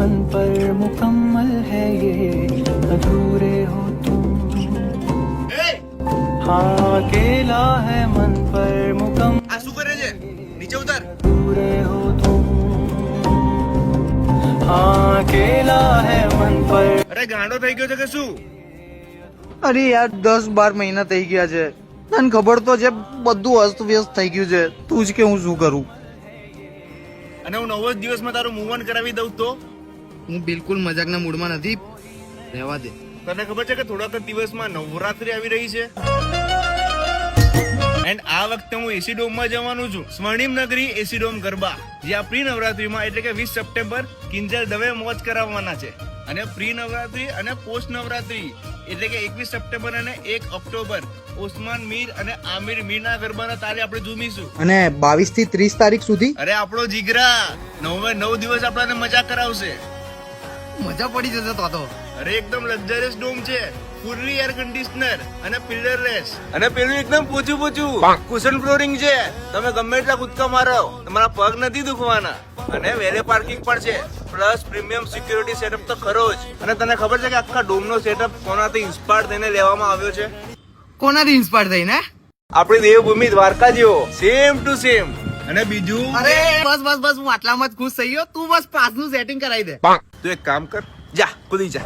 मन पर मुकम्मल है ये अधूरे हो तुम हाँ अकेला है मन पर मुकम्मल આ શું કરે છે? નીચે ઉતાર. अधूरे हो तुम हाँ अकेला है मन पर અરે ગાંડો થઈ ગયો છે કે શું? અરે યાર 10-12 મહિના થઈ ગયા છે, તને ખબર તો છે બધું અસ્ત વ્યસ્ત થઈ ગયું છે, તું જ કે હું શું કરું. અને હું 9 જ દિવસમાં તારું મૂવ ઓન કરાવી દઉં તો? હું બિલકુલ મજાકના મૂડમાં નથી, રહેવા દે. તને ખબર છે કે થોડાક જ દિવસમાં નવરાત્રી આવી રહી છે એન્ડ આ વખતે હું એસી ડોમમાં જવાનું છું. સ્વર્ણિમ નગરી એસી ડોમ ગરબા, જ્યાં પ્રી નવરાત્રીમાં એટલે કે 20 સપ્ટેમ્બર કિંજલ દવે મોજ કરાવવાના છે અને પ્રી નવરાત્રી અને પોસ્ટ નવરાત્રી એટલે કે 21 સપ્ટેમ્બર અને 1 ઓક્ટોબર ઓસ્માન મીર અને આમિર મીરના ગરબાના તાલે આપણે ઝૂમીશું. અને 22 થી 30 તારીખ સુધી અરે આપણો જીગરા 9 દિવસ આપણને મજા કરાવશે. મજા પડી જશે તો. અરે એકદમ લક્ઝરિયસ ડોમ છે, ફુલ્લી એર કન્ડિશનર અને પિલરલેસ અને પેલું એકદમ પોચું કુશન ફ્લોરિંગ છે. તમે ગમે એટલા કૂદકા મારો તમારા પગ નથી દુખવાના અને વેલે પાર્કિંગ પણ છે, પ્લસ પ્રીમિયમ સિક્યુરિટી સેટઅપ તો ખરો જ. અને તને ખબર છે કે આખા ડોમ નો સેટઅપ કોનાથી ઇન્સ્પાયર થઈને લેવામાં આવ્યો છે? કોનાથી ઇન્સ્પાયર થઈને? આપણી દેવભૂમિ દ્વારકા જેવો સેમ ટુ સેમ. અને બીજું અરે બસ હું આટલામાં જ ખુશ થઈ ગયો, તું બસ પાસનું સેટિંગ કરાવી દે. તું એક કામ કર, જા કૂદી જા.